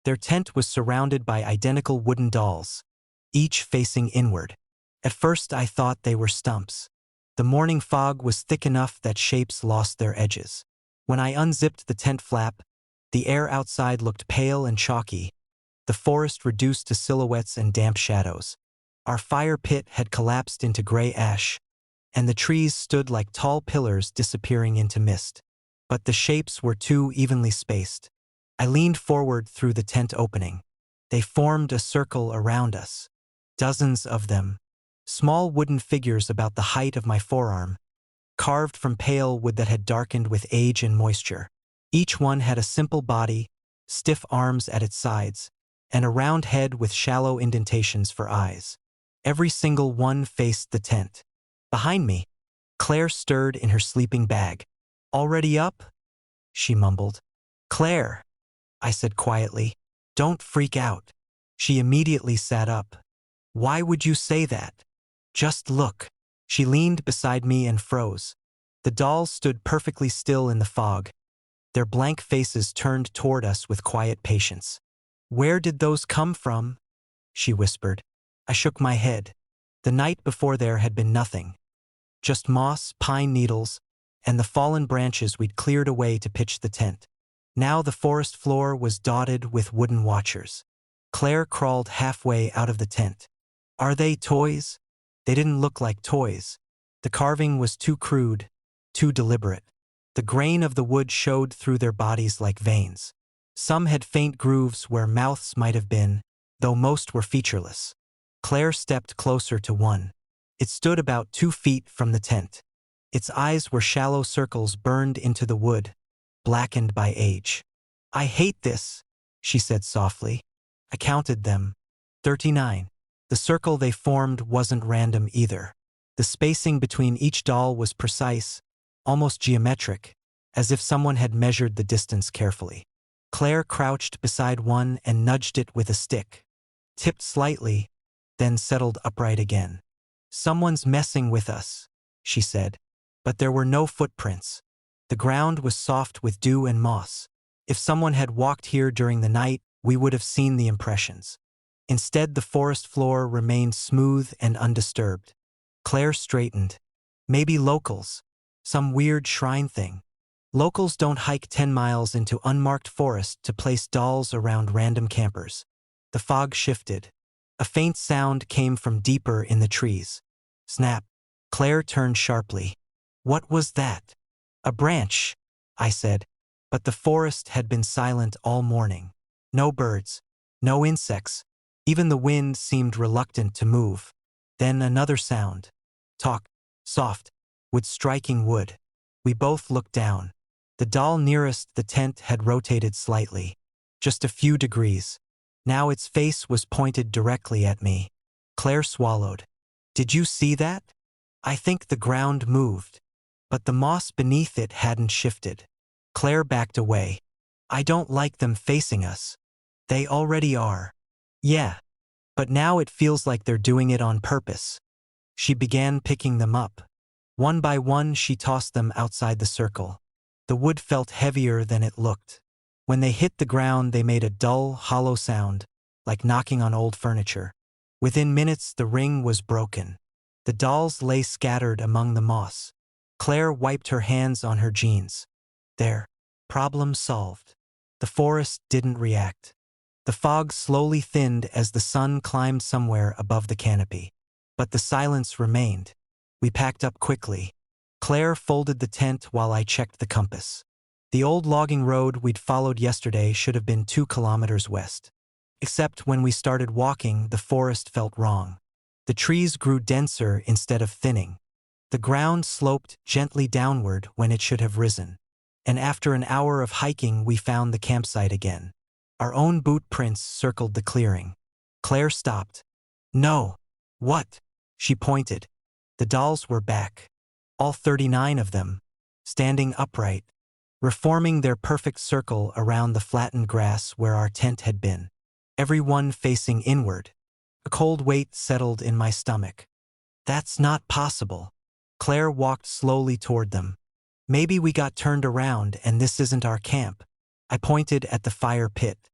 Their tent was surrounded by identical wooden dolls, each facing inward. At first I thought they were stumps. The morning fog was thick enough that shapes lost their edges. When I unzipped the tent flap, the air outside looked pale and chalky, the forest reduced to silhouettes and damp shadows. Our fire pit had collapsed into gray ash, and the trees stood like tall pillars disappearing into mist. But the shapes were too evenly spaced. I leaned forward through the tent opening. They formed a circle around us. Dozens of them. Small wooden figures about the height of my forearm, carved from pale wood that had darkened with age and moisture. Each one had a simple body, stiff arms at its sides, and a round head with shallow indentations for eyes. Every single one faced the tent. Behind me, Claire stirred in her sleeping bag. "Already up?" she mumbled. "Claire," I said quietly, "don't freak out." She immediately sat up. "Why would you say that? Just look." She leaned beside me and froze. The dolls stood perfectly still in the fog, their blank faces turned toward us with quiet patience. "Where did those come from?" she whispered. I shook my head. The night before there had been nothing. Just moss, pine needles, and the fallen branches we'd cleared away to pitch the tent. Now the forest floor was dotted with wooden watchers. Claire crawled halfway out of the tent. "Are they toys?" They didn't look like toys. The carving was too crude, too deliberate. The grain of the wood showed through their bodies like veins. Some had faint grooves where mouths might have been, though most were featureless. Claire stepped closer to one. It stood about 2 feet from the tent. Its eyes were shallow circles burned into the wood, blackened by age. "I hate this," she said softly. I counted them. 39. The circle they formed wasn't random either. The spacing between each doll was precise, almost geometric, as if someone had measured the distance carefully. Claire crouched beside one and nudged it with a stick. Tipped slightly, then settled upright again. "Someone's messing with us," she said. But there were no footprints. The ground was soft with dew and moss. If someone had walked here during the night, we would have seen the impressions. Instead, the forest floor remained smooth and undisturbed. Claire straightened. "Maybe locals. Some weird shrine thing. Locals don't hike 10 miles into unmarked forest to place dolls around random campers." The fog shifted. A faint sound came from deeper in the trees. Snap. Claire turned sharply. "What was that?" "A branch," I said. But the forest had been silent all morning. No birds, no insects. Even the wind seemed reluctant to move. Then another sound. Talk, soft, with striking wood. We both looked down. The doll nearest the tent had rotated slightly, just a few degrees. Now its face was pointed directly at me. Claire swallowed. "Did you see that?" "I think the ground moved, but the moss beneath it hadn't shifted." Claire backed away. "I don't like them facing us." "They already are." "Yeah, but now it feels like they're doing it on purpose." She began picking them up. One by one she tossed them outside the circle. The wood felt heavier than it looked. When they hit the ground they made a dull, hollow sound, like knocking on old furniture. Within minutes the ring was broken. The dolls lay scattered among the moss. Claire wiped her hands on her jeans. There. Problem solved. The forest didn't react. The fog slowly thinned as the sun climbed somewhere above the canopy. But the silence remained. We packed up quickly. Claire folded the tent while I checked the compass. The old logging road we'd followed yesterday should have been 2 kilometers west. Except when we started walking, the forest felt wrong. The trees grew denser instead of thinning. The ground sloped gently downward when it should have risen. And after an hour of hiking, we found the campsite again. Our own boot prints circled the clearing. Claire stopped. "No." "What?" She pointed. The dolls were back. All 39 of them, standing upright, reforming their perfect circle around the flattened grass where our tent had been. Every one facing inward. A cold weight settled in my stomach. "That's not possible." Claire walked slowly toward them. "Maybe we got turned around and this isn't our camp." I pointed at the fire pit.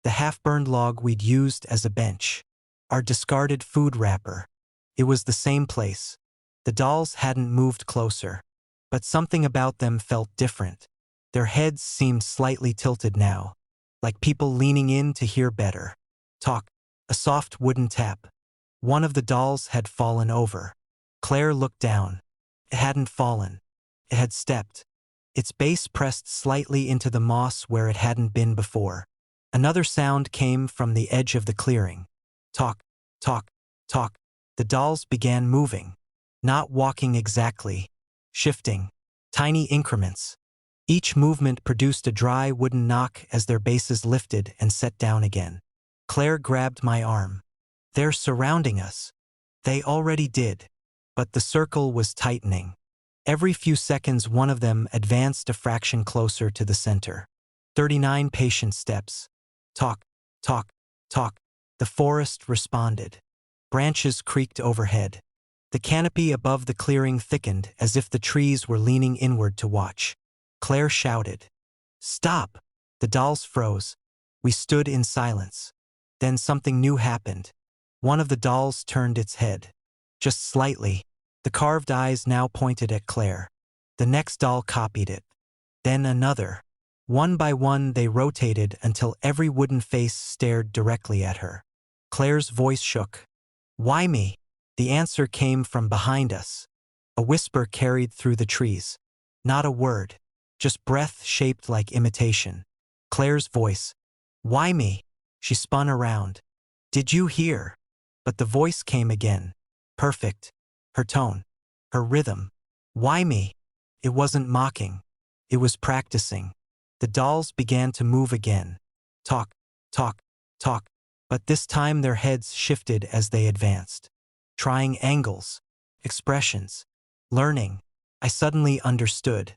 the half-burned log we'd used as a bench, our discarded food wrapper. It was the same place. The dolls hadn't moved closer, but something about them felt different. Their heads seemed slightly tilted now, like people leaning in to hear better. Talk. A soft wooden tap. One of the dolls had fallen over. Claire looked down. It hadn't fallen. It had stepped. Its base pressed slightly into the moss where it hadn't been before. Another sound came from the edge of the clearing. Talk, talk, talk. The dolls began moving. Not walking exactly. Shifting. Tiny increments. Each movement produced a dry wooden knock as their bases lifted and set down again. Claire grabbed my arm. They're surrounding us. They already did. But the circle was tightening. Every few seconds one of them advanced a fraction closer to the center. 39 patient steps. Talk, talk, talk. The forest responded. Branches creaked overhead. The canopy above the clearing thickened as if the trees were leaning inward to watch. Claire shouted. Stop! The dolls froze. We stood in silence. Then something new happened. One of the dolls turned its head. Just slightly. The carved eyes now pointed at Claire. The next doll copied it. Then another. One by one they rotated until every wooden face stared directly at her. Claire's voice shook. Why me? The answer came from behind us. A whisper carried through the trees. Not a word. Just breath shaped like imitation. Claire's voice. Why me? She spun around. Did you hear? But the voice came again. Perfect. Her tone. Her rhythm. Why me? It wasn't mocking. It was practicing. The dolls began to move again. Talk, talk, talk. But this time their heads shifted as they advanced. Trying angles. Expressions. Learning. I suddenly understood.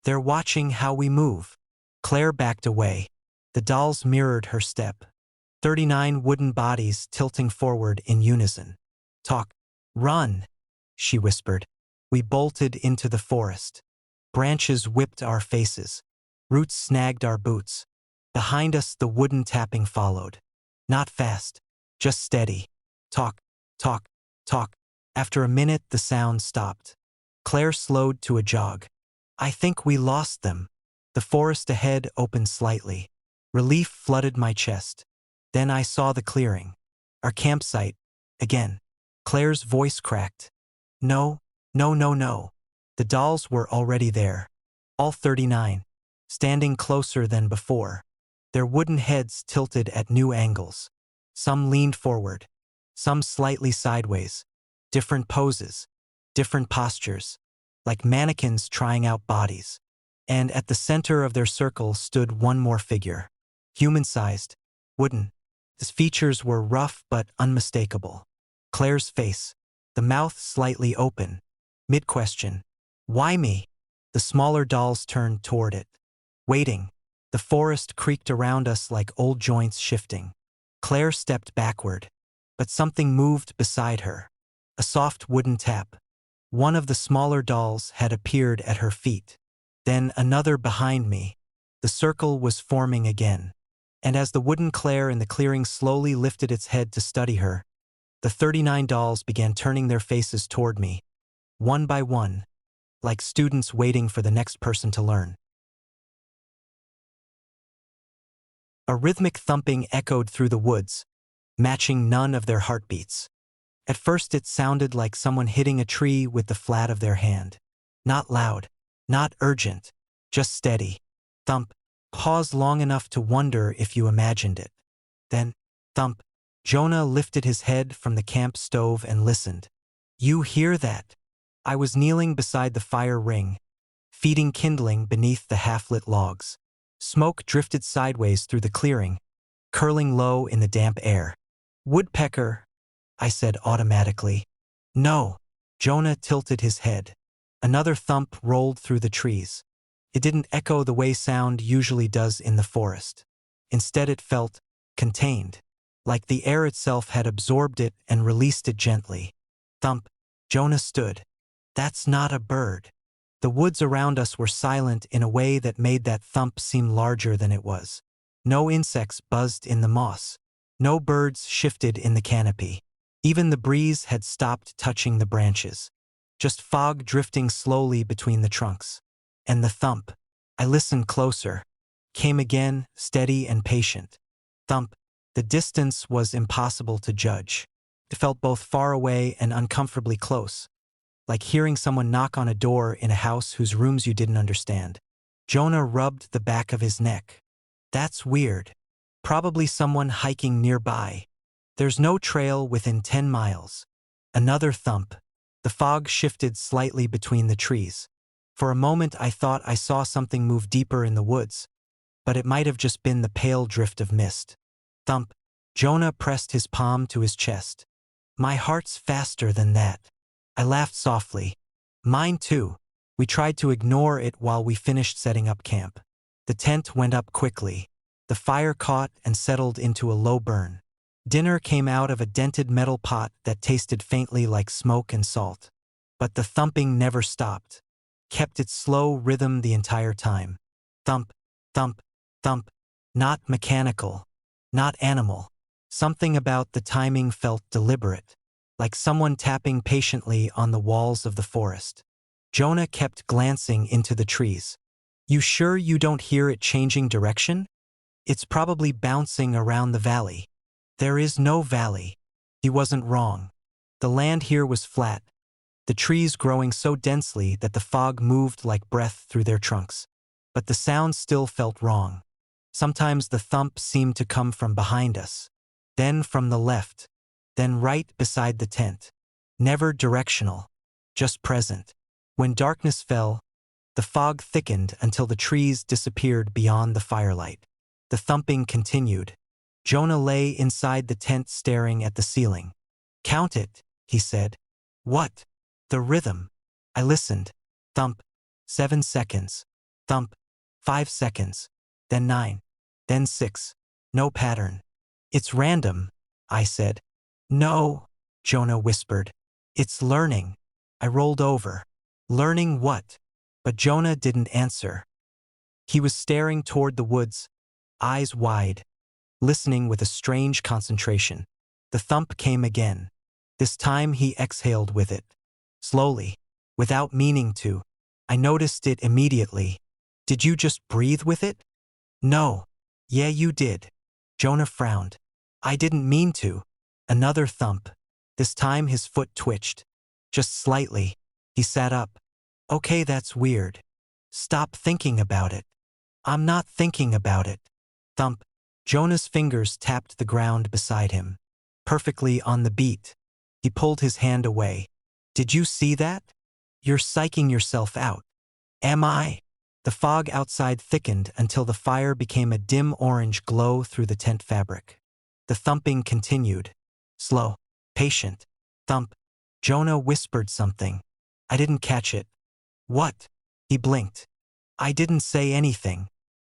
They're watching how we move. Claire backed away. The dolls mirrored her step. 39 wooden bodies tilting forward in unison. Talk. Run, she whispered. We bolted into the forest. Branches whipped our faces. Roots snagged our boots. Behind us the wooden tapping followed. Not fast, just steady. Talk, talk, talk. After a minute the sound stopped. Claire slowed to a jog. I think we lost them. The forest ahead opened slightly. Relief flooded my chest. Then I saw the clearing. Our campsite. Again. Claire's voice cracked. No, no, no, no. The dolls were already there. All 39. Standing closer than before. Their wooden heads tilted at new angles. Some leaned forward. Some slightly sideways. Different poses. Different postures. Like mannequins trying out bodies. And at the center of their circle stood one more figure. Human-sized. Wooden. His features were rough but unmistakable. Claire's face. The mouth slightly open. Mid-question. Why me? The smaller dolls turned toward it. Waiting. The forest creaked around us like old joints shifting. Claire stepped backward. But something moved beside her. A soft wooden tap. One of the smaller dolls had appeared at her feet. Then another behind me. The circle was forming again. And as the wooden Claire in the clearing slowly lifted its head to study her, the 39 dolls began turning their faces toward me, one by one, like students waiting for the next person to learn. A rhythmic thumping echoed through the woods, matching none of their heartbeats. At first it sounded like someone hitting a tree with the flat of their hand. Not loud, not urgent, just steady. Thump. Pause long enough to wonder if you imagined it. Then, thump. Jonah lifted his head from the camp stove and listened. You hear that? I was kneeling beside the fire ring, feeding kindling beneath the half-lit logs. Smoke drifted sideways through the clearing, curling low in the damp air. Woodpecker, I said automatically. No. Jonah tilted his head. Another thump rolled through the trees. It didn't echo the way sound usually does in the forest. Instead it felt contained, like the air itself had absorbed it and released it gently. Thump. Jonah stood. That's not a bird. The woods around us were silent in a way that made that thump seem larger than it was. No insects buzzed in the moss. No birds shifted in the canopy. Even the breeze had stopped touching the branches. Just fog drifting slowly between the trunks. And the thump. I listened closer. Came again, steady and patient. Thump. The distance was impossible to judge. It felt both far away and uncomfortably close, like hearing someone knock on a door in a house whose rooms you didn't understand. Jonah rubbed the back of his neck. That's weird. Probably someone hiking nearby. There's no trail within 10 miles. Another thump. The fog shifted slightly between the trees. For a moment I thought I saw something move deeper in the woods, but it might have just been the pale drift of mist. Thump. Jonah pressed his palm to his chest. My heart's faster than that. I laughed softly. Mine too. We tried to ignore it while we finished setting up camp. The tent went up quickly. The fire caught and settled into a low burn. Dinner came out of a dented metal pot that tasted faintly like smoke and salt. But the thumping never stopped. Kept its slow rhythm the entire time. Thump, thump, thump. Not mechanical. Not animal. Something about the timing felt deliberate, like someone tapping patiently on the walls of the forest. Jonah kept glancing into the trees. You sure you don't hear it changing direction? It's probably bouncing around the valley. There is no valley. He wasn't wrong. The land here was flat, the trees growing so densely that the fog moved like breath through their trunks. But the sound still felt wrong. Sometimes the thump seemed to come from behind us, then from the left, then right beside the tent. Never directional, just present. When darkness fell, the fog thickened until the trees disappeared beyond the firelight. The thumping continued. Jonah lay inside the tent staring at the ceiling. Count it, he said. What? The rhythm. I listened. Thump. 7 seconds. Thump. 5 seconds. Then 9. Then 6. No pattern. It's random, I said. No, Jonah whispered. It's learning. I rolled over. Learning what? But Jonah didn't answer. He was staring toward the woods, eyes wide, listening with a strange concentration. The thump came again. This time he exhaled with it. Slowly, without meaning to. I noticed it immediately. Did you just breathe with it? No. Yeah, you did. Jonah frowned. I didn't mean to. Another thump. This time his foot twitched. Just slightly. He sat up. Okay, that's weird. Stop thinking about it. I'm not thinking about it. Thump. Jonah's fingers tapped the ground beside him. Perfectly on the beat. He pulled his hand away. Did you see that? You're psyching yourself out. Am I? The fog outside thickened until the fire became a dim orange glow through the tent fabric. The thumping continued. Slow. Patient. Thump. Jonah whispered something. I didn't catch it. What? He blinked. I didn't say anything.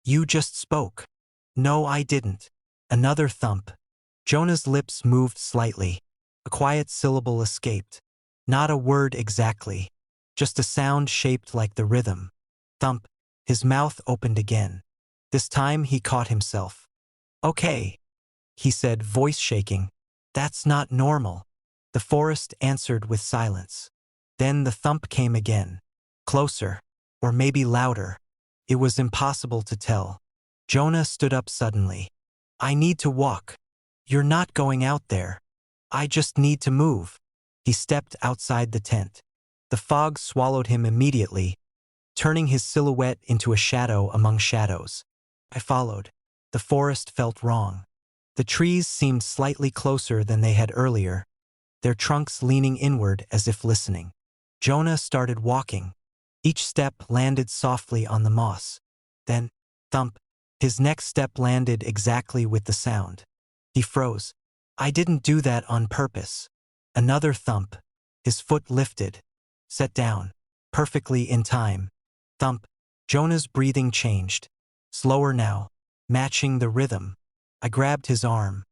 You just spoke. No, I didn't. Another thump. Jonah's lips moved slightly. A quiet syllable escaped. Not a word exactly. Just a sound shaped like the rhythm. Thump. His mouth opened again. This time he caught himself. Okay, he said, voice shaking. That's not normal. The forest answered with silence. Then the thump came again. Closer, or maybe louder. It was impossible to tell. Jonah stood up suddenly. I need to walk. You're not going out there. I just need to move. He stepped outside the tent. The fog swallowed him immediately, turning his silhouette into a shadow among shadows. I followed. The forest felt wrong. The trees seemed slightly closer than they had earlier, their trunks leaning inward as if listening. Jonah started walking. Each step landed softly on the moss. Then, thump, his next step landed exactly with the sound. He froze. I didn't do that on purpose. Another thump. His foot lifted. Set down. Perfectly in time. Thump. Jonah's breathing changed. Slower now, matching the rhythm. I grabbed his arm.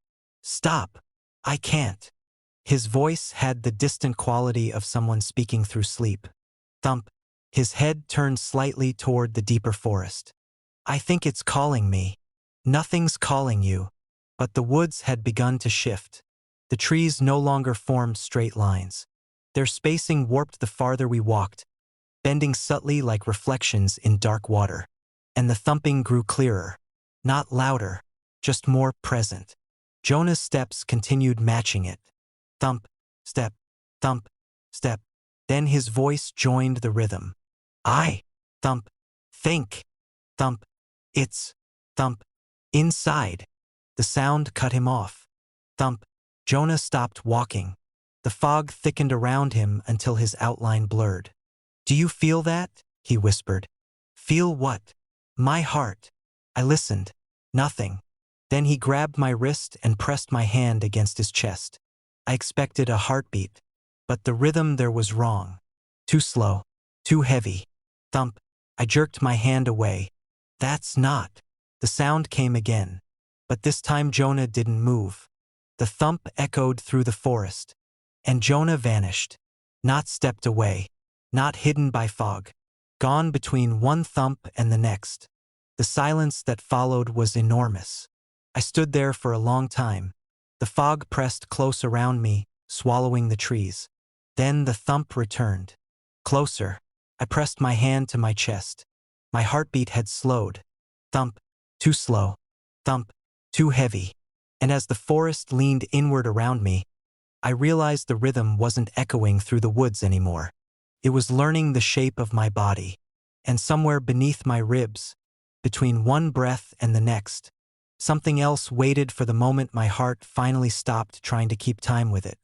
Stop. I can't. His voice had the distant quality of someone speaking through sleep. Thump. His head turned slightly toward the deeper forest. I think it's calling me. Nothing's calling you. But the woods had begun to shift. The trees no longer formed straight lines. Their spacing warped the farther we walked, bending subtly like reflections in dark water. And the thumping grew clearer. Not louder, just more present. Jonah's steps continued matching it. Thump, step, thump, step. Then his voice joined the rhythm. I, thump, think, thump, it's, thump, inside. The sound cut him off. Thump. Jonah stopped walking. The fog thickened around him until his outline blurred. Do you feel that? He whispered. Feel what? My heart. I listened. Nothing. Then he grabbed my wrist and pressed my hand against his chest. I expected a heartbeat, but the rhythm there was wrong. Too slow. Too heavy. Thump. I jerked my hand away. That's not. The sound came again. But this time Jonah didn't move. The thump echoed through the forest. And Jonah vanished. Not stepped away. Not hidden by fog. Gone between one thump and the next. The silence that followed was enormous. I stood there for a long time. The fog pressed close around me, swallowing the trees. Then the thump returned. Closer. I pressed my hand to my chest. My heartbeat had slowed. Thump. Too slow. Thump. Too heavy. And as the forest leaned inward around me, I realized the rhythm wasn't echoing through the woods anymore. It was learning the shape of my body. And somewhere beneath my ribs, between one breath and the next, something else waited for the moment my heart finally stopped trying to keep time with it.